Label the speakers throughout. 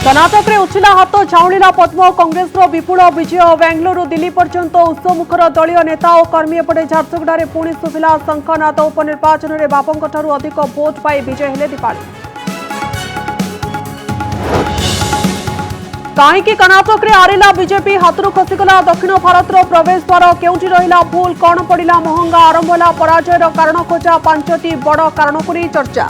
Speaker 1: कर्नाटक में उछिला हाथ छाउणीला पद्म कांग्रेस विपुल विजय बेंगलुरु दिल्ली पर्यंत उत्सवमुखर दलीय नेता और कर्मी एपटे झारसुगुड़ा में पुणी शुभिला शंखनाद उपनिर्वाचन में बापू अधिक भोट पाई विजय हेले दीपाली। कहीं कर्नाटक में हारिला बीजेपी हाथरू खसीगला दक्षिण भारत प्रवेश द्वार केउठी रहिला भूल कौन पड़ा महंगा आरंभ होला पराजयर कारण खोजा 5टी बड़ कारण को चर्चा।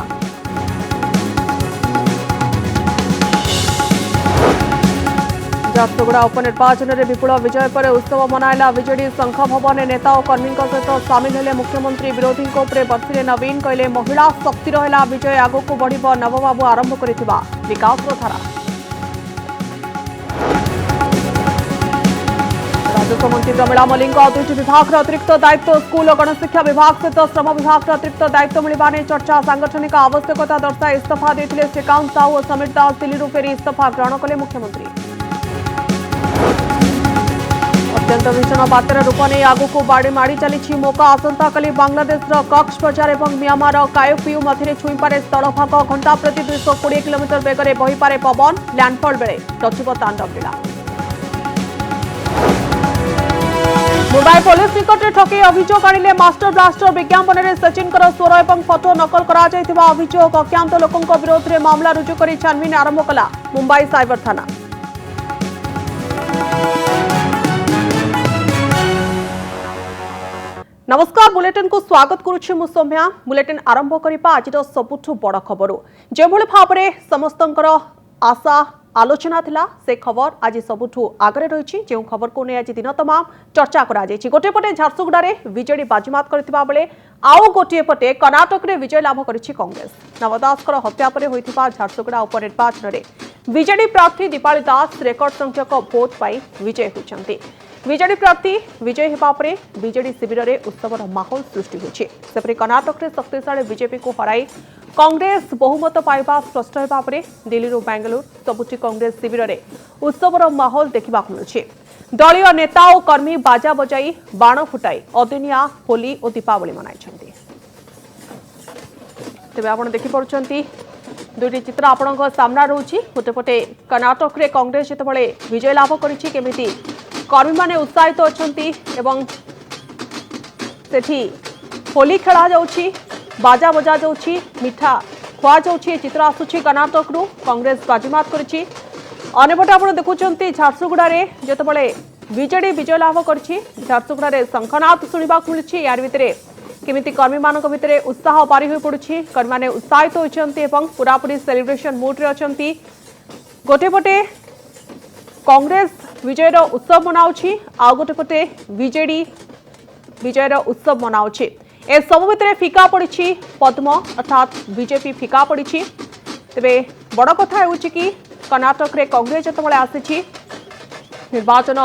Speaker 1: झारसुगुड़ा उपनिर्वाचन में विपुल विजय पर उत्सव मनाइला बीजेडी शंख भवन नेता और कर्मी सहित सामिल हेले मुख्यमंत्री विरोधी बर्षिले नवीन कहले महिला शक्ति रहा विजय आगक बढ़ नवबाबू आरंभ करिथिबा विकास धारा। राजस्व मंत्री प्रमिला मल्लिक 2टी विभाग अतिरिक्त दायित्व स्कूल और गणशिक्षा विभाग सहित श्रम विभाग अतिरिक्त दायित्व मिलवा ने चर्चा। सांगठनिक आवश्यकता दर्शाई इस्तीफा देते श्रीकांत साहू और समीर दास दिल्ली फेरी इस्तीफा ग्रहण कले मुख्यमंत्री। अत्यंत भीषण बात्यार रूप नहीं आगक बाड़ी माड़ी चली मौका आसंता काली बांग्लादेश कक्स बजार और म्यांमार कायोपियू मध्य छुईपे स्थलभाग घंटा प्रति 220 किलोमीटर बेगर बहीपे पवन लैंडफॉल बेले रचिब तांडव लीला। मुंबई पुलिस निकट ठकई अभियोग आनिले मास्टर ब्लास्टर विज्ञापन में सचिन स्वर और फोटो नकल कर अभियोग अज्ञात लोकों विरोध में मामला रुजु कर छानबीन आरंभ कला मुंबई साइबर थाना। नमस्कार बुलेटिन को स्वागत करुछि मु सौम्या। बुलेटिन आरंभ करिपा आज सबुठु बड़ खबर जो भाव में समस्तंकर आशा आलोचना थिला से खबर आज सबुठु आगे रही जो खबर को नहीं आज दिन तमाम चर्चा करा जायछि। गोटे पटे झारसुगुड़ा रे बीजेडी बाजीमात करथिबा बेले आउ गोटे पटे कर्नाटक रे विजय लाभ करिछि कांग्रेस। नवदासकर हत्या परे होइथिबा झारसुगुड़ा उपनिर्वाचन रे बीजेडी प्रार्थी दीपाली दास रेकर्ड संख्यक भोट पाई विजय होइछन्ति। बीजेडी प्रार्थी विजय होगा पर बीजेडी शिविर में उत्सवर माहौल सृष्टि होछि। सेपरि कर्नाटक में शक्तिशाली बीजेपी को हराई कांग्रेस बहुमत पाइबा स्पष्ट होगा पर दिल्ली बेंगलुरु सबुठी कांग्रेस शिविर में उत्सवर माहौल देखा मिलुछि। दलीय नेता और कर्मी बाजा बजाई बाण फुटाई अदिनिया होली और दीपावली मनाई। तेज आप देखिपुंट दुईटी चित्र आपण सामना रोचे। गोटेपटे कर्नाटक में कांग्रेस जिते विजय लाभ करिछि कर्मी माने उत्साहित अछंती एवं सेठी होली खेला जाउछि बाजा बजा जाउछि मिठा खुआ जाउछि चित्र आसुछि कर्नाटक रु कांग्रेस बाजीमात करिछि। अनेपटे आपण देखुचंती झारसुगुड़ा रे जेतेबेले बीजेडी विजय लाभ करिछि झारसुगुड़ा रे शंखनाद सुनिबा मिलुछि। यार भितरे केमिति कर्मी मानक भितरे उत्साह पारी होई पडुछि कर्मी माने उत्साहित होइछंती एवं पूरापूरी सेलिब्रेशन मूड रे अछंती। गोटेपटे कांग्रेस विजयर उत्सव मनाउछि आ गोटेपटे बीजेडी विजयर उत्सव मनाउछि। ए सब भितर फिका पड़ी पद्म अर्थात बीजेपी फिका पड़ी। तेबे बड़ कथा होउछि कि कर्नाटक रे कांग्रेस जतबेले आसीछि निर्वाचन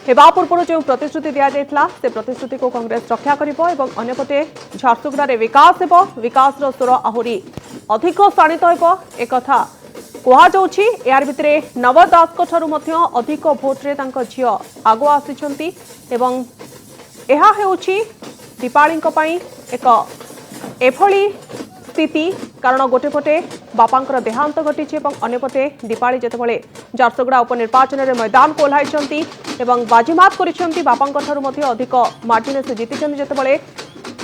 Speaker 1: हेबा पूर्व जो प्रतिश्रुति दिया जायतला से प्रतिश्रुति को कांग्रेस रक्षा करिबो एवं अन्यपटे झारसुगुड़ा रे विकास हेबो विकास रो स्वर आहुरी अधिक शाणित हेबो एक कथा कहुछि। यार भितरे नवदास अधिक भोट रे तांको झियो आगो आसिछंती एवं एहा हेउछि दीपाली एक एभली स्थिति कारण गोटेपटे बापांकर देहांत घटी अन्यपटे दीपाली जेतेबेले झारसुगुड़ा उपनिर्वाचन में मैदान को ओह्लाइछंती एवं बाजीमात करिछंती बापांकर अधिक मार्जिन से जीतिछंती जेतेबेले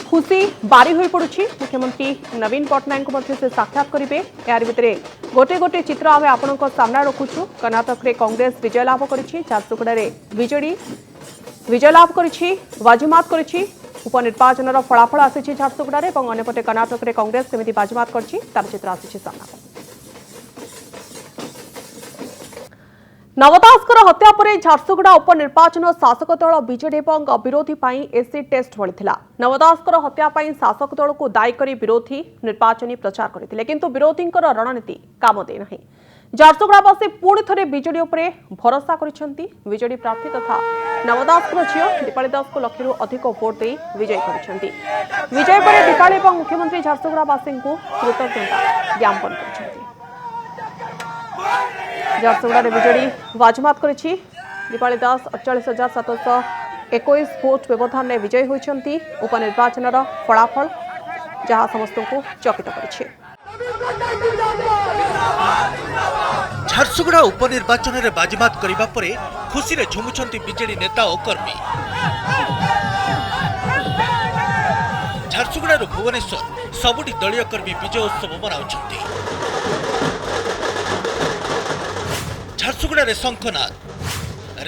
Speaker 1: खुशी बारी होई पड़ुछि। मुख्यमंत्री नवीन पट्टनायक को से साक्षात करेंगे। यार भितर गोटे गोटे चित्र आम आपण सामना रखुछु। कर्नाटक में कांग्रेस विजय लाभ करिछि झारसुगुड़ा रे बीजेडी विजय लाभ करिछि बाजीमात करिछि उपनिर्वाचन फलाफल आसी झारसुगुड़ा रे और अन्यपटे कर्नाटक में कांग्रेस केमिति बाजीमात करिछि तार चित्र आसी सामना। नवदासकर हत्या पर झारसुगुड़ा उपनिर्वाचन शासक दल बीजेडी और विरोधी एसिड टेस्ट भरी नवदासकर हत्या शासक दल को दायी कर विरोधी निर्वाचनी प्रचार करते किंतु विरोधी रणनीति काम दे ना। झारसुगुड़ावासी पुणी थे बीजेडी उपरे भरोसा करिसेंती। बीजेडी प्रार्थी तथा नवदासकर झील दीपाली दास को लक्षरू अधिक भोट दे विजय करिसेंती। विजय पर दीपाली और मुख्यमंत्री झारसुगुड़ावासी को कृतज्ञता ज्ञापन करिसेंती। झारसुगुड़ा बीजेडी बाजीमात करिछि दीपाली दास 48,721 भोट व्यवधान में विजयी होइछंती। उपनिर्वाचन फलाफल जहां समस्त को चकित करिछि।
Speaker 2: झारसुगुड़ा उपनिर्वाचन में बाजीमात करने पर खुशी में झुमुंट बीजेडी नेता और कर्मी। झारसुगुड़ा भुवनेश्वर सबुठी दलीय कर्मी विजय उत्सव मनाउछंती। झारसुगुड़ा शंखनाद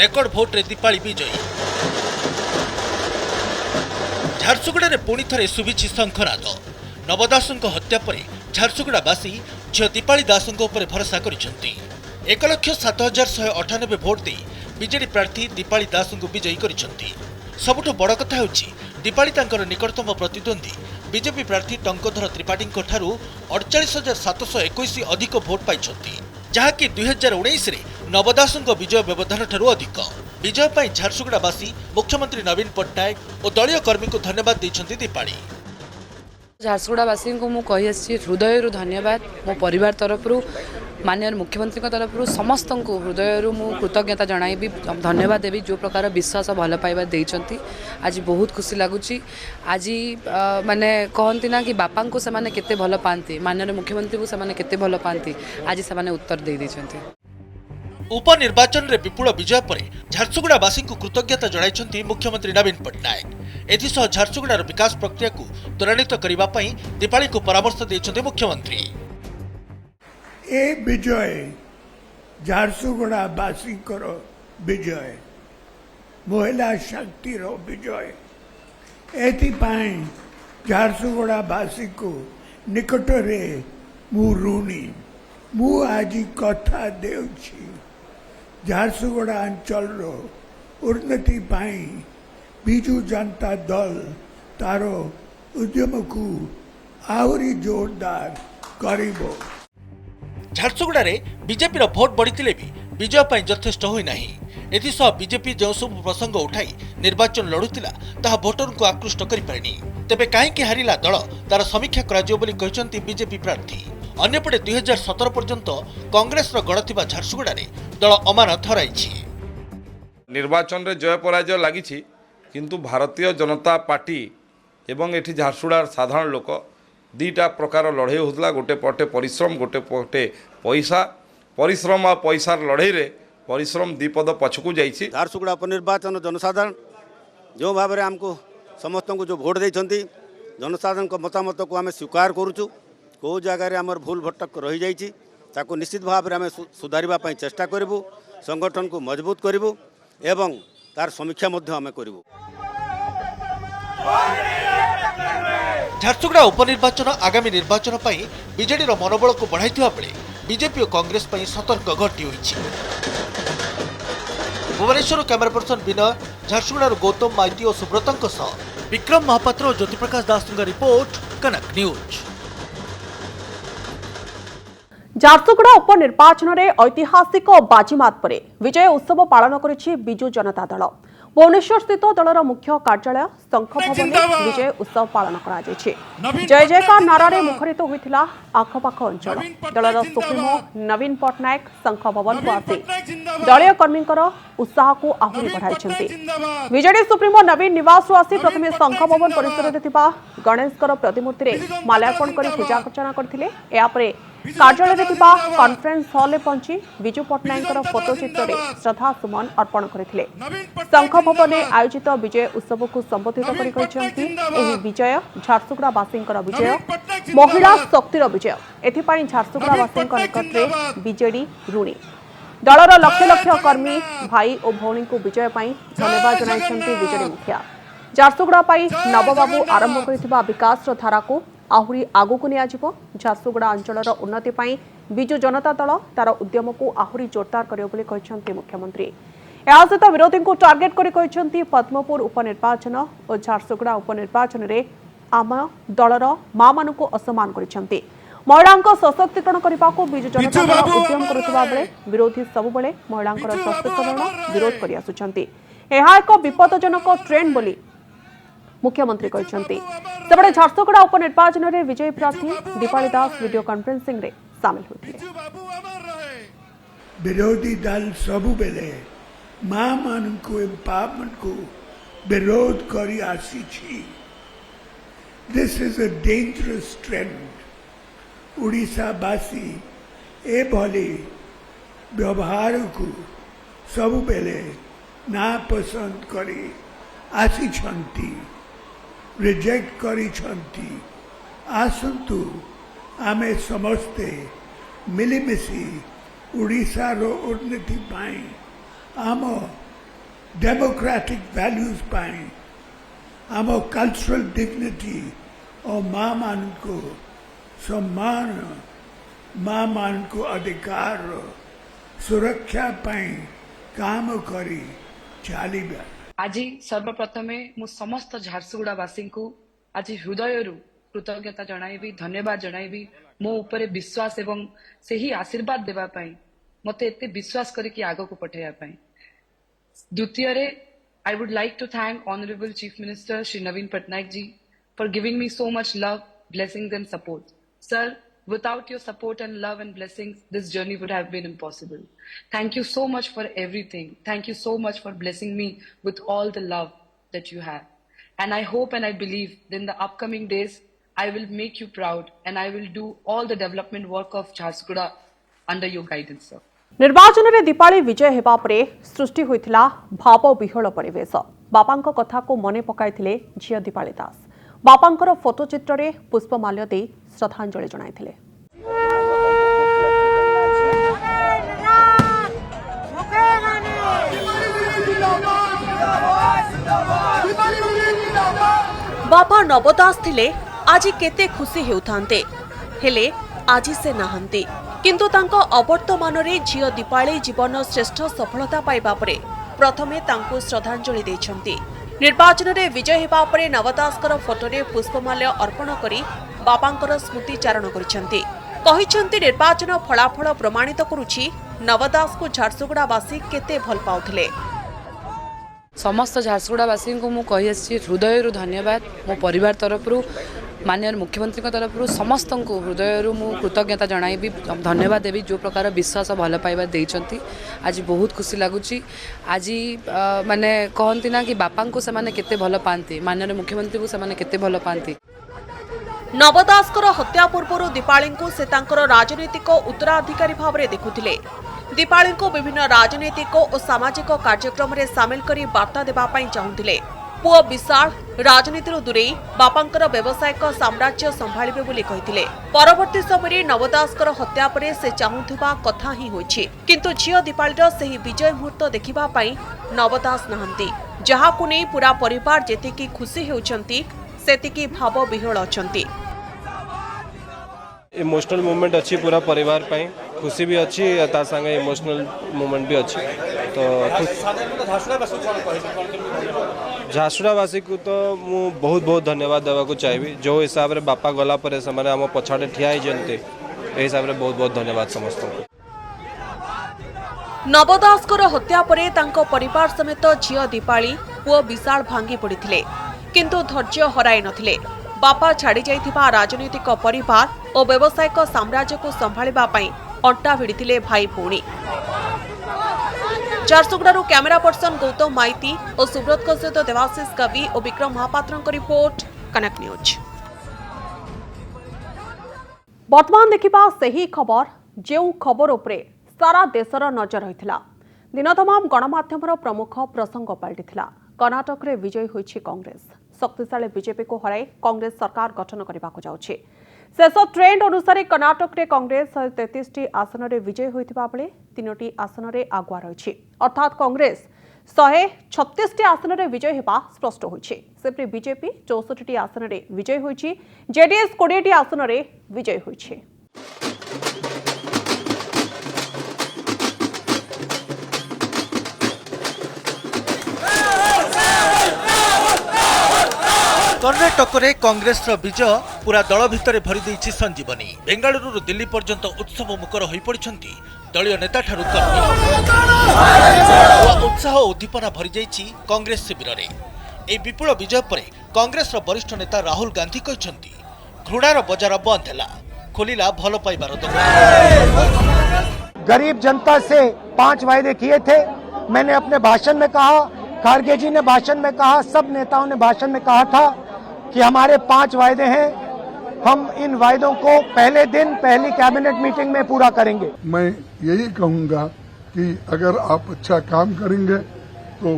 Speaker 2: रेकर्ड भोट्रे दीपाली विजयी। झारसुगुड़ा पुणी थे शुभिछि शंखनाद। नवदास हत्या पर झारसुगुड़ावासी झील दीपाली दास भरोसा कर 1,07,198 भोट दे बीजेडी प्रार्थी दीपाली दास विजयी कर। सबुठ बड़ कथा होछि दीपाली तांकर निकटतम प्रतिद्वंदी बीजेपी प्रार्थी टंकधर त्रिपाठी 48,721 अधिक भोट पाई, जहाँकि 2019 रे नवदास विजय व्यवधान ठारू अधिक। विजय पाई झारसुगुड़ावासी मुख्यमंत्री नवीन पट्टनायक और दलीय कर्मी को धन्यवाद देछंती दीपाली।
Speaker 3: झारसुगुड़ावासी को मुझे हृदय धन्यवाद मो परिवार तरफ माननीय मुख्यमंत्री तरफ समस्त को हृदय मु कृतज्ञता जनाइबी, धन्यवाद देवी जो प्रकार विश्वास भल पाइबा देइचंती। आज बहुत खुशी लगुच। आज माने कहती ना कि बापा को से केते भल पाती, माननीय मुख्यमंत्री को से केते भल पाती, आज से उत्तर दे देइचंती।
Speaker 2: उपनिर्वाचन रे विपुल विजय पर झारसुगुड़ावासी को कृतज्ञता जणाइछंती मुख्यमंत्री नवीन पट्टनायक। एथिसह झारसुगुड़ार विकास प्रक्रिया को त्वरान्वित करबा पई दीपाली को परामर्श देइछंती मुख्यमंत्री।
Speaker 4: ए विजय झारसुगुड़ावासी विजय, महिला शक्तिर विजय। एथिपाई झारसुगुड़ावासी को निकट रे मु ऋणी। मु आज कथा देउछि झारसुगुड़ा अंचल उन्नति पाई बिजु जनता दल तार उद्यम को आहरी जोरदार करिबो।
Speaker 2: झारसुगुड़ा बीजेपी भोट बढ़ी भी विजय पाई यथेष्ट होई नाही। एथिसह बीजेपी जो सब प्रसंग उठाई निर्वाचन लड़ुतिला ताहा भोटर को आकृष्ट करि पारिनी। तेबे काहेकि हारिला दल तार समीक्षा कराजियो बोली कहिसंती बीजेपी प्रार्थी। अन्यपटे 2017 पर्यंत कांग्रेस गड़ थिबा झारसुगुड़ा दल अमानत हराइछि।
Speaker 5: निर्वाचन रे जय पराजय लागी किंतु भारतीय जनता पार्टी एवं एठी झारसुगुड़ार साधारण लोक दीटा प्रकार लड़े होता। गोटे पटे परिश्रम, गोटे पटे पैसा। परिश्रम आ पैसार लड़े रे परिश्रम दीपद पछकू जाइछि।
Speaker 6: झारसुगुड़ा उपनिर्वाचन जनसाधारण जो भाव में आमको समस्त को जो भोट देइछंती, जनसाधारण को मतामत को आम स्वीकार करूँ। कौ जगार आमर भूल भटक रही जाइछि ताको निश्चित भाव में आम सुधारिबा पई चेष्टा करिबु, संगठन को मजबूत करिबु एवं तार समीक्षा मध्य आम करिबु।
Speaker 2: झारसुगुड़ा उपनिर्वाचन आगामी निर्वाचन पई बीजेडी मनोबल को बढ़ाइथिबा बेले बीजेपी और कांग्रेस पई सतर्क घटी होइछि। भुवनेश्वर कैमरा पर्सन विनय, झारसुगुड़ा गौतम माइती और सुब्रतंक सह विक्रम महापात्र और ज्योतिप्रकाश दास रिपोर्ट, कनक न्यूज।
Speaker 1: झारसुगुड़ा उपनिर्वाचन में ऐतिहासिक बाजीमात पर विजय उत्सव पालन करिछि बिजु जनता दल। भुवनेश्वर स्थित दलर मुख्य कार्यालय शंख भवन में विजय उत्सव पालन करा जायछि। जय जयकार नारे मुखरित होइथिला आखपाख अंचल। दलर सुप्रीमो नवीन पट्टनायक शंख भवन को आसी दलीय कर्मींकर उत्साह को आहुरी बढ़ाइछन्ति। विजेडी सुप्रीमो नवीन निवास आसी प्रथमे शंख भवन परिसर में थिबा गणेशकर प्रतिमूर्ति रे माल्यार्पण करी पूजा अर्चना करथिले। या परे कार्यालय में कॉन्फ्रेंस हॉल में पहुंची विजु पट्टनायक फोटोचित्र में श्रद्धा सुमन अर्पण करथिले। शंख भवन में आयोजित विजय उत्सव को संबोधित कर विजय झारसुगुड़ावासी विजय, महिला शक्तिर विजय। एथिपाई झारसुगुड़ावासी निकट में बीजेडी ऋणी। दलर लक्ष लक्ष कर्मी भाई और भौणी को विजय पाई धन्यवाद जनाइछन्ति बीजेडी मुखिया। झारसुगुड़ा पाई नवबाबू आरंभ करथिबा विकास धारा को आहुरी आगु को नियाजिबो। झारसुगुड़ा अंचलर उन्नति पाई बिजु जनता दल तार उद्यम को आहुरी जोरदार करियो बोली कहिसंती मुख्यमंत्री। या सहित विरोधी को टार्गेट करि कहिसंती पद्मपुर उपनिर्वाचन और झारसुगुड़ा उपनिर्वाचन रे आम दलर मां मानु को असमान करिसंती। महिलांको सशक्तिकरण करने को बिजु जनता दल उद्यम करुवा बेले विरोधी सब बेले महिलांकर सशक्तिकरण विरोध करि आसुचंती। एहा एक विपदजनक ट्रेंड बोली मुख्यमंत्री कहते। सेपटे झारसुगुड़ा उपनिर्वाचन में विजयी प्रार्थी दीपाली दास वीडियो कॉन्फ्रेंसिंग रे सामिल होते।
Speaker 4: विरोधी दल सबु बेले मां मान को एम्पावरमेंट को विरोध करी आसी छी। This is a dangerous trend. Orissa बासी ए भली व्यवहार को सबु बेले ना पसंद करी आसी छंती रिजेक्ट करी छंती आसंतु आमे समस्ते मिलिमिशि उड़ीसा रो उन्नति पाई आम डेमोक्रेटिक वैल्यूज पाई आम कल्चरल डिग्निटी और माँ मान को सम्मान माँ मान को अधिकार सुरक्षा पाई काम करी चलिबा।
Speaker 3: आज सर्वप्रथमे मु समस्त झारसुगुड़ावासी को आज हृदय कृतज्ञता जणाइबी धन्यवाद जणाइबी मो उपरे विश्वास एवं से ही आशीर्वाद देवा पाई मते एते विश्वास करके आगो को पठाइबा पाई। द्वितीय रे I would like to thank Honorable Chief Minister Shri Naveen Patnaik ji for giving me so much love, blessings and support. Sir, without your support and love and blessings, this journey would have been impossible. Thank you so much for everything. Thank you so much for blessing me with all the love that you have. And I hope and I believe that in the upcoming days, I will make you proud and I will do all the development work of Jharsuguda under your guidance, sir.
Speaker 1: निर्वाचन में दीपावली विजय हेबा परे सृष्टि होइथिला भाव विह्वल परिवेश। बापांक कथा को मने पकाइथिले झियो दीपावली दास। बापांकर फोटोचित्र रे पुष्पमाल्य दे श्रद्धांजलि जणाइथिले। बापा नवदास थिले आज केते खुशी हेउथांते हेले आज से नाहंती किंतु तांको अवर्तमान रे झियो दीपावली जीवन श्रेष्ठ सफलता पाइबा परे प्रथमे तांको श्रद्धांजलि दैछंती। निर्वाचन रे विजय हेबा परे नवदासकर फोटो रे पुष्पमाल्य अर्पण करी बापांकर स्मृति चारण करिसंती। कहिसंती निर्वाचन फलाफल प्रमाणित करूछि नवदास को झारसुगुड़ावासी केते भल पाउथिले।
Speaker 3: समस्त झारसुगुड़ावासी को मु कहि आछि हृदय धन्यवाद मो परिवार तरफ माननीय मुख्यमंत्री तरफ समस्त को हृदय मु कृतज्ञता जणाइबी धन्यवाद देवी जो प्रकार विश्वास भल पाइबा देइचंती। आज बहुत खुशी लगुच। आज माने कहती ना कि बापा को से केते भल पाती माननीय मुख्यमंत्री को से केते भल पाती।
Speaker 1: नवदासकर हत्या पूर्व दीपावली को से तांकर राजनीतिक उत्तराधिकारी भाव में देखुथिले। दीपावली को विभिन्न राजनीतिक और सामाजिक कार्यक्रम में सामिल करी वार्ता देवाई चाहूले। पुओ विशाल राजनीति दूरे बापांकर व्यावसायिक साम्राज्य संभाळिबे बोली कहिथिले। परवर्ती समय नवदासकर हत्या परे से चाहूथुबा कथा ही होइछि किंतु झियो दीपावलीर सही विजय मुहूर्त देखिबा पई नवदास नहंती जहाकु नै पूरा परिवार जेतिकी खुशी हेउचंती सेतिकी भाव विह्वल अछंती।
Speaker 7: इमोशनल मोमेंट अच्छी पूरा परिवार पाई खुशी भी अच्छी ता संगे इमोशनल मोमेंट भी अच्छी। तो झारसुगुड़ावासी को तो मु बहुत बहुत धन्यवाद देवा चाहिए जो हिसाब रे बापा गला पर से आम पछाड़े ठिया होते हिसाब रे बहुत बहुत धन्यवाद समस्त को।
Speaker 1: नवदासकर हत्या परे तांको परिवार समेत झियो दीपावली पुओ विशाल भांगी पड़िथिले किंतु धैर्य हराई नथिले। बापा छाड़ी जाइथिबा राजनीतिक परिवार और व्यावसायिक साम्राज्य को संभाळिबा पई अंटा भिड़िथिले भाई भौणी। झारसुगुड़ारू कैमेरा पर्सन गौतम माइती और सुब्रत सहित देवाशीष कवि और Vikram Mahapatra report Connect News. वर्तमान देखिबा सही खबर जो खबर उपरे सारा देशर नजर रहिथिला। दिन तमाम गणमाध्यमर प्रमुख प्रसंग पलटिथिला। कर्नाटक रे विजयी होइछि कांग्रेस। शक्तिशाली बीजेपी को हराई कांग्रेस सरकार गठन करबाको जाउछि। शेष ट्रेंड अनुसार कर्नाटक रे कांग्रेस 133 आसन रे विजयी होइथिबा बेले 3टी आसन रे आगुआ रहिछि अर्थात कांग्रेस 136 आसन रे विजय हेबा स्पष्ट होइछि। सेपरि बीजेपी 64टी आसन रे विजयी होइछि। जेडीएस 20टी आसन रे विजयी होइछि।
Speaker 2: कर्नाटक रे कांग्रेस विजय पूरा दल भितर भरी देइछि संजीवनी। बेंगालुरु दिल्ली पर्यंत उत्सव मुखर होई पड़िछंती दलीय नेता ठारू उत्साह उद्दीपना भरी जाइछि कांग्रेस शिविर रे। ए विपुल विजय परे कांग्रेस वरिष्ठ नेता राहुल गांधी कहिछंती घृणार बजार बंद हैला खोलिला भल पाइबार द्वार।
Speaker 8: गरीब जनता से 5 वायदे किए थे। मैंने अपने भाषण में कहा, खारगे जी ने भाषण में कहा, सब नेताओं ने भाषण में कहा था कि हमारे 5 वायदे हैं। हम इन वायदों को पहले दिन पहली कैबिनेट मीटिंग में पूरा करेंगे।
Speaker 9: मैं यही कहूंगा कि अगर आप अच्छा काम करेंगे तो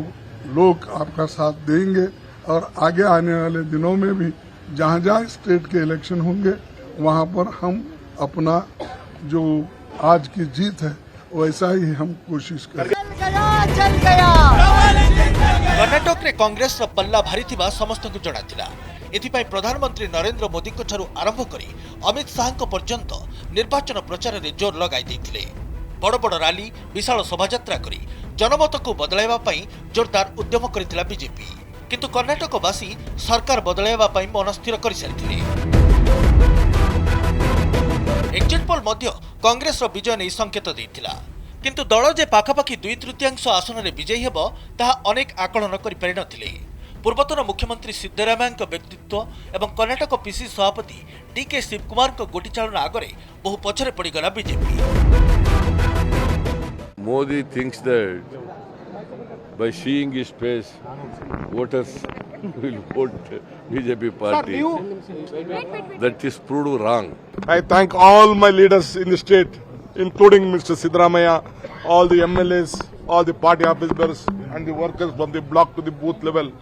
Speaker 9: लोग आपका साथ देंगे और आगे आने वाले दिनों में भी जहां जहां स्टेट के इलेक्शन होंगे वहां पर हम अपना जो आज की जीत है वैसा ही हम कोशिश करें।
Speaker 2: कर्नाटक रे कांग्रेस पल्ला भारी थिबा समस्त को जଣା थिला। एथिपाई प्रधानमंत्री नरेंद्र मोदी को ठारू आरंभ करी अमित शाह पर्यंत निर्वाचन प्रचार रे जोर लगाई देथिले। बड़ बड़ रैली विशाल शोभायात्रा करी जनमत को बदलाइबा पई जोरदार उद्यम करिथिला बीजेपी। किंतु कर्नाटकवासी सरकार बदलाइबा पई मनस्थिर करि सारिथिले। एक्जिट पोल मध्य कांग्रेस विजय नहीं संकेत देथिला। किंतु दल जे पाखापाखि 2/3 आसन में विजयी हेब ताहा अनेक आकलन करि नथिले। पूर्वतन मुख्यमंत्री सिद्धरामैया व्यक्तित्व एवं कर्नाटक पीसी सभापति डीके शिवकुमार गोटी चालना आगे बहु पछरे पड़गला BJP.
Speaker 10: Modi thinks that by seeing his face, voters will vote BJP party. That is proved wrong.
Speaker 11: I thank all my leaders in the state, including Mr. Siddaramaiah, all the MLAs, all the party officers and the workers from the block to the booth level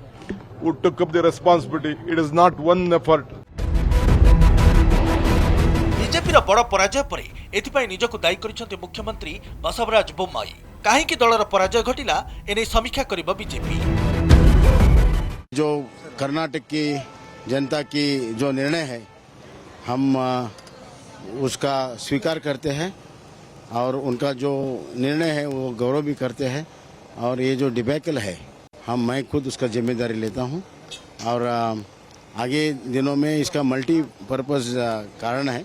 Speaker 11: who took up the responsibility. It is not one effort.
Speaker 2: BJP बड़ पराजय पर एथिपाई निजको दायी करिसेंति मुख्यमंत्री बसवराज बोम्माई। काहेकि दलर पराजय घटिला एने समीक्षा करिब बीजेपी।
Speaker 12: जो कर्नाटक की जनता की जो निर्णय है हम उसका स्वीकार करते हैं और उनका जो निर्णय है वो गौरव भी करते हैं। और ये जो डिबैकल है मैं खुद उसका जिम्मेदारी लेता हूँ और आगे दिनों में इसका मल्टीपर्पज कारण है।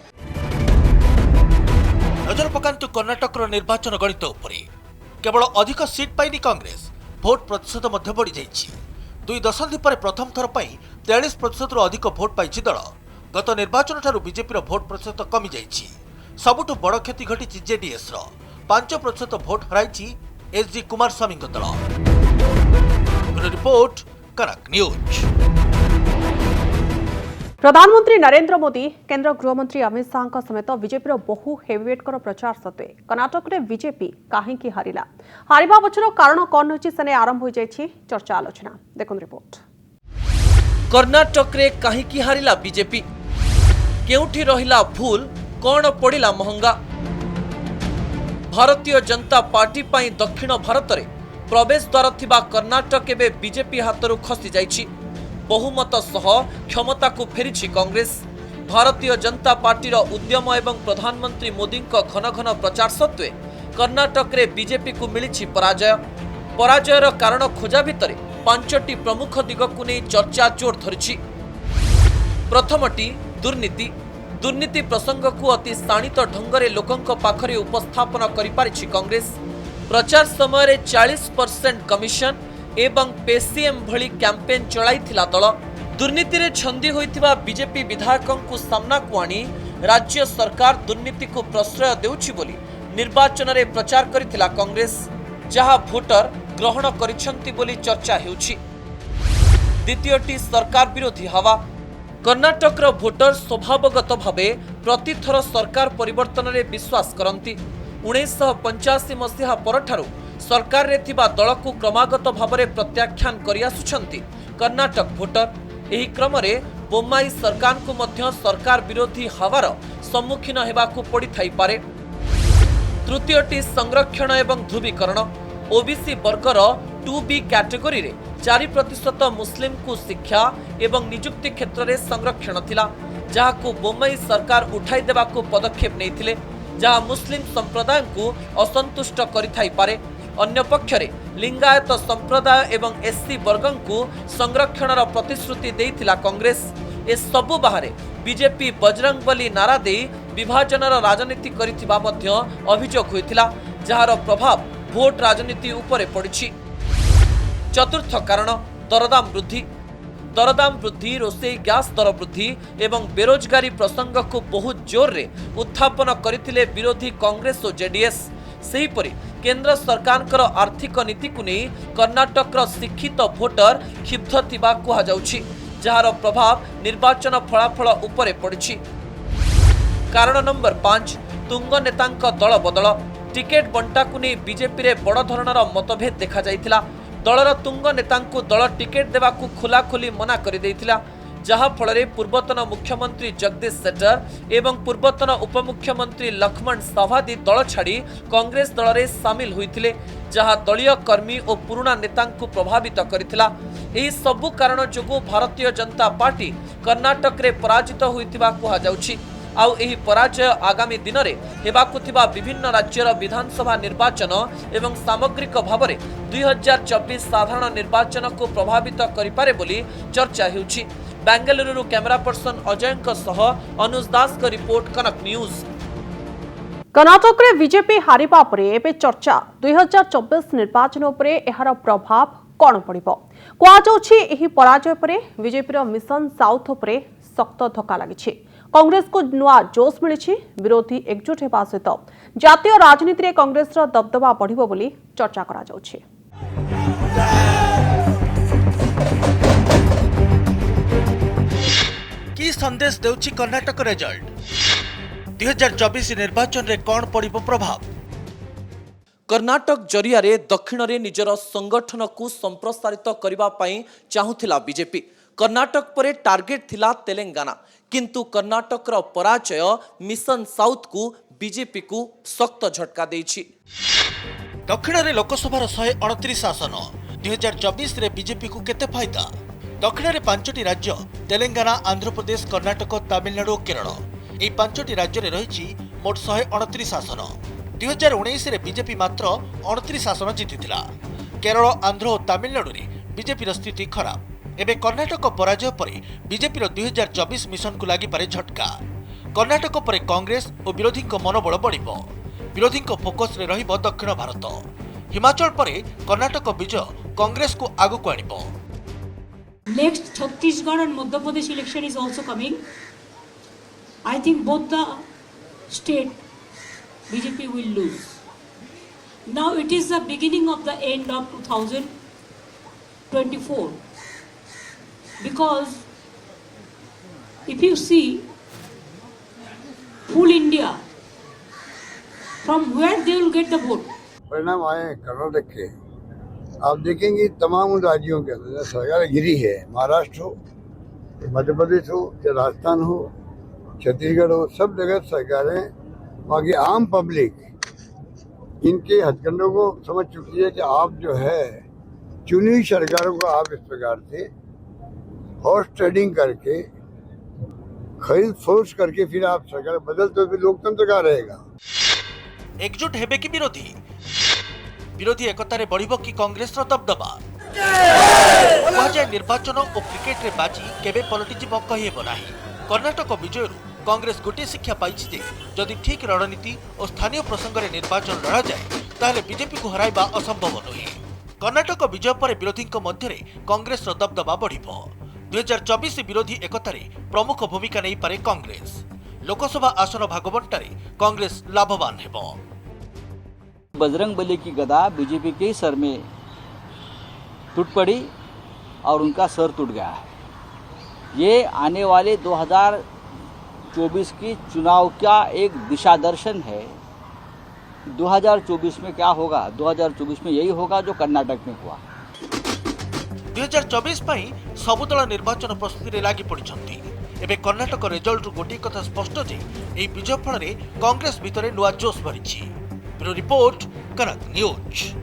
Speaker 2: नजर पकांतु कर्नाटक निर्वाचन गणित उपरे। केवल अधिक सीट पाइनी कांग्रेस, भोट प्रतिशत मध्य बढ़ी जाइछि। 2 दशंधि पर प्रथम थर पाई 43% अधिक भोट पाइछि दल। गत निर्वाचन ठारू बीजेपी भोट प्रतिशत कमी जाइछि। सबुठु बड़ क्षति घटिछि जेडीएस रो 5% भोट हराइछि एसजी कुमारस्वामी दल। रिपोर्ट कनक न्यूज।
Speaker 1: प्रधानमंत्री नरेंद्र मोदी केंद्र गृहमंत्री अमित शाह समेत बीजेपी बहु हेवीवेट प्रचार सत्वे कर्नाटक में बीजेपी कहीं हारिला हारिबा पछर कारण कौन होछि सने आरंभ हो जाइछि चर्चा आलोचना। देखुन रिपोर्ट।
Speaker 13: कर्नाटक रे कहीं हारिला बीजेपी, केउठी रहिला भूल, कौन पड़िला महंगा। भारतीय जनता पार्टी पई दक्षिण भारत रे प्रवेश द्वार थिबा कर्नाटक एबे बीजेपी हाथरू खसी जाइछि। बहुमत सह क्षमता को फेरिछि कांग्रेस। भारतीय जनता पार्टी उद्यम एवं प्रधानमंत्री मोदी घन घन प्रचार सत्वे कर्नाटक रे बीजेपी को मिली पराजय। पराजयर कारण खोजा भितर 5टी प्रमुख दिग को नहीं चर्चा जोर धरी। प्रथमटी दुर्नीति। दुर्नीति प्रसंग को अति शाणित ढंगरे लोकंक पाखरे उपस्थापन करि पारिछि कांग्रेस। प्रचार समय 40% कमिशन एवं पेसीएम भली कैंपेन चलाइथिला दल। दुर्नीति रे छंदी होइथिबा बीजेपी विधायकों को सामना को आनी राज्य सरकार दुर्नीति को प्रश्रय देउछि बोली निर्वाचन रे प्रचार करिथिला कांग्रेस, जहा भोटर ग्रहण करिसंती बोली चर्चा हेउछि। द्वितीयटी सरकार विरोधी हवा। कर्नाटक रो भोटर स्वभावगत भावे प्रतिथर सरकार परिवर्तन रे विश्वास करंती। 1985 मसीहा परठारु सरकार रे थिबा दल को क्रमागत भावरे प्रत्याख्यान करि आसुछंती कर्नाटक भोटर। एही क्रम रे बोम्माई सरकार को मध्य सरकार विरोधी हवार सम्मुखीन हेबाकू पड़ी थाई पारे। तृतीयटी संरक्षण एवं ध्रुवीकरण। ओबीसी वर्गर 2B कैटेगरी रे 4% मुस्लिम को शिक्षा एवं नियुक्ति क्षेत्र में संरक्षण थिला, जहाकू बोम्माई सरकार उठाई देबाकू पदक्षेप नैथिले, जहा मुस्लिम संप्रदाय को असंतुष्ट करिथाई पारे। अन्य पक्षरे लिंगायत संप्रदाय एवं एससी वर्गं को संरक्षणर प्रतिश्रुति देइथिला कांग्रेस। ए सबु बाहरे बीजेपी बजरंगबली नारा दे विभाजनर राजनीति करिथिबा मध्य अभियोग होइथिला, जहार प्रभाव भोट राजनीति उपरे पड़िछि। चतुर्थ कारण दरदाम वृद्धि। दरदाम वृद्धि, रोषेई गैस दर वृद्धि एवं बेरोजगारी प्रसंग को बहुत जोर रे उत्थापन करथिले विरोधी कांग्रेस और जेडीएस। सेहीपरि केंद्र सरकार आर्थिक नीति को नहीं कर्नाटक शिक्षित भोटर क्षुब्ध थिबा कहा जाउछि। जार प्रभाव निर्वाचन फलाफल उपरे पड़िछि। कारण नंबर 5 तुंग नेतांक दल बदल टिकेट बंटा को नहीं बीजेपी रे बड़ धरणर मतभेद देखा जाइथिला। दलर तुंग नेतांकु दल टिकेट देवाकू खोलाखोली मना कर देइथिला, जहा फଳରେ पूर्वतन मुख्यमंत्री जगदीश शेट्टर एवं पूर्वतन उपमुख्यमंत्री लक्ष्मण सभादी दल छाड़ी कांग्रेस दल रे शामिल होइथिले, जहा दलीय कर्मी और पुराना नेतांकु प्रभावित करिथिला। एही सबु कारण जोगु भारतीय जनता पार्टी कर्नाटक रे पराजित होइतिबा कुहा जाउछि। आउ एही पराजय आगामी दिन में हेबाकु थिबा विभिन्न राज्यर विधानसभा निर्वाचन एवं सामग्रिक भाव में 2024 साधारण निर्वाचन को प्रभावित करिपारे बोली चर्चा हेउछि। बेंगलुरु कैमरा पर्सन अजयंक सह अनुज दास का रिपोर्ट कनक न्यूज।
Speaker 1: कर्नाटक रे बीजेपी हारिबा परे एबे चर्चा 2024 निर्वाचन उपरे एहार प्रभाव कोन पड़िबो। कुआ जाउछि एही पराजय परे बीजेपी रो मिशन साउथ उपरे सख्त धक्का लागिछि। कांग्रेस को नुआ जोश मिली, विरोधी एकजुट होगा सहित जातीय राजनीति में कांग्रेस दबदबा बढ़िबो बोली चर्चा करा जाउछि।
Speaker 2: की संदेश देउछि कर्नाटक रिजल्ट? 2024 निर्वाचन रे कोन पड़िबो प्रभाव?
Speaker 13: कर्नाटक जरिया रे दक्षिण रे निजर संगठन को संप्रसारित करबा पई चाहुथिला बीजेपी। कर्नाटक परे टार्गेट थिला तेलंगाना, किंतु कर्नाटक रो पराजय मिशन साउथ को बीजेपी को सख्त झटका देछि।
Speaker 2: दक्षिण रे लोकसभा 129 आसन 2024 रे बीजेपी को केते फायदा? दक्षिण रे 5टी राज्य तेलंगाना, आंध्र प्रदेश, कर्नाटक, तमिलनाडु और केरल, एही 5टी राज्य रे रहिछि मोट 129 आसन। 2019 रे बीजेपी मात्र 29 आसन जीतिथिला। केरल, आंध्र और तमिलनाडु रे बीजेपी रो स्थिति खराब। एबे कर्नाटक पराजय परे बीजेपी 2024 मिशन को लागि पारे झटका। कर्नाटक परे कांग्रेस और विरोधी मनोबल बढ़िबो। विरोधी फोकस रे रहिबो दक्षिण भारत। हिमाचल परे कर्नाटक विजय कांग्रेस को आगु को आनिबो।
Speaker 14: Next Chhattisgarh and Madhya Pradesh election is also coming. I think both the state BJP will lose. Now it is the beginning of the end of 2024. Because if you see full India, from where they will get the vote?
Speaker 15: परिणाम आए कर्नाटक के, आप देखेंगे तमाम उन राज्यों के अंदर सरकार गिरी है। महाराष्ट्र हो, मध्य प्रदेश हो, या राजस्थान हो, छत्तीसगढ़ हो, सब जगह सरकारें, वहाँ की आम पब्लिक इनके हथकंडों को समझ चुकी है कि आप जो है चुनी हुई सरकारों को आप इस प्रकार से हॉर्स ट्रेडिंग करके खरीद फोर्स करके फिर आप सरकार बदलते हो, फिर लोकतंत्र का रहेगा।
Speaker 2: एकजुट हेबे कि विरोधी? विरोधी एकतारे बढ़िबो कि कांग्रेस रो दबदबा? निर्वाचन और क्रिकेट रे बाजी केबे पलटिजिबो कहिबो नाही। कर्नाटक विजयरु कांग्रेस गोटे शिक्षा पाइछि जे जदि ठीक रणनीति और स्थानीय प्रसंग रे निर्वाचन लड़ा जाए ताहले बीजेपी को हराइबा असंभव नही। कर्नाटक विजय पर विरोधी मध्य कांग्रेस दबदबा बढ़िबो। 2024 विरोधी एकतारे प्रमुख भूमिका नहीं पारे कांग्रेस। लोकसभा आसन भागबंटारे कांग्रेस लाभवान हेबो।
Speaker 16: बजरंग बली की गदा बीजेपी के सर में टूट पड़ी और उनका सर टूट गया है। ये आने वाले 2024 की चुनाव का एक दिशा दर्शन है। 2024 में क्या होगा? 2024 में यही होगा जो कर्नाटक में हुआ।
Speaker 2: 2024 पई सब दल निर्वाचन प्रस्तुति रे लागि पड़िछंती। एबे कर्नाटक रिजल्ट गोटे कथा स्पष्ट जे एही विजय फल रे कांग्रेस भितरे नुआ जोश भरिछि। ब्यूरो रिपोर्ट कनक न्यूज।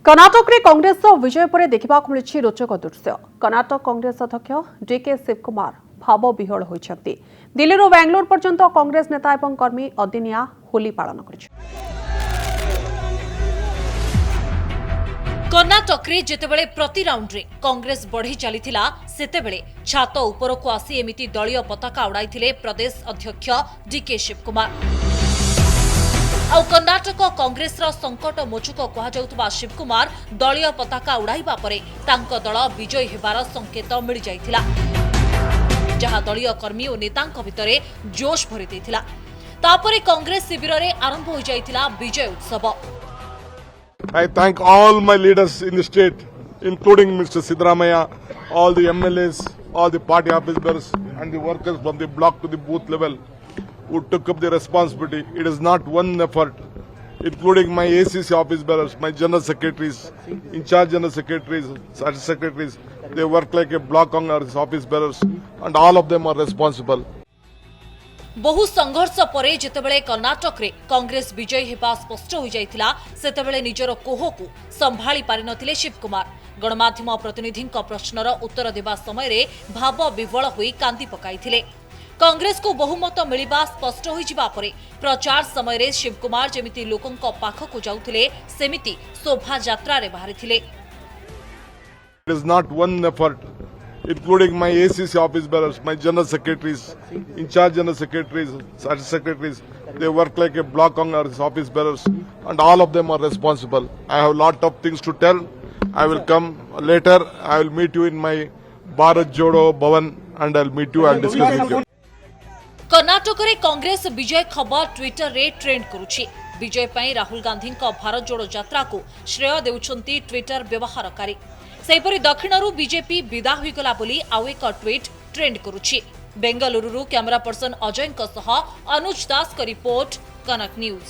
Speaker 1: कर्नाटक रे कांग्रेस विजय पर देखा मिली रोचक दृश्य। कर्नाटक कांग्रेस अध्यक्ष डीके शिवकुमार भाव विह्वल होइछंती। दिल्ली रो बेंगलोर पर्यंत कांग्रेस नेता एवं कर्मी अदिनिया होली पालन कर।
Speaker 17: कर्नाटक रे जेतेबेले प्रति राउंड रे कांग्रेस बढ़ी चलीथिला सेतेबेले छात ऊपर को आसी एमिति दलीय पताका उड़ाइथिले प्रदेश अध्यक्ष डीके शिवकुमार। आ कर्नाटक कांग्रेस रो संकट मोचक कहा जाउतबा शिवकुमार दलीय पताका उड़ाइबा परे तांको दल विजयी हेबार संकेत मिल जाइथिला, जहां दलीय कर्मी और नेतांक भितरे जोश भरी देथिला। तापरे कांग्रेस शिविर रे आरंभ हो जाइथिला विजय उत्सव।
Speaker 11: I thank all my leaders in the state, including Mr. Sidramaya, all the MLAs, all the party office bearers, and the workers from the block to the booth level who took up the responsibility. It is not one effort, including my ACC office bearers, my general secretaries, in-charge general secretaries, secretaries. They work like a block on our office bearers, and all of them are responsible.
Speaker 17: बहु संघर्ष परे जेतेबेले कर्नाटक रे कांग्रेस विजयी हेबा स्पष्ट हो जाइतिला सेतेबेले निजर कोहकु संभाली पारि नथिले शिवकुमार। गणमाध्यम प्रतिनिधिंक प्रश्नर उत्तर देबा समय रे भाव विवळ होई कांदी पकाइथिले। कांग्रेस को बहुमत मिलिबा स्पष्ट होई जिबा परे प्रचार समय रे शिवकुमार जेमिति लोकंक पाखकु जाउथिले सेमिति शोभा यात्रा रे बाहरिथिले।
Speaker 11: It is not one effort, including my ACC office bearers, my general secretaries, in-charge general secretaries, secretaries. They work like a block on our office bearers, and all of them are responsible. I have a lot of things to tell. I will come later. I will meet you in my Bharat Jodo Bhavan, and I'll meet you. I'll discuss with you.
Speaker 17: Karnataka रे कांग्रेस विजय खबर Twitter रे trend करुछि। विजय पई राहुल गांधी भारत जोड़ो यात्रा को श्रेय देउछंती Twitter व्यवहारकारी। सेहिपरि दक्षिणरू BJP विदा होइगला बोली आउ एक ट्वीट ट्रेंड करुछि। बेंगलुरु कैमरा पर्सन अजय अनुज दास का रिपोर्ट, कनक न्यूज।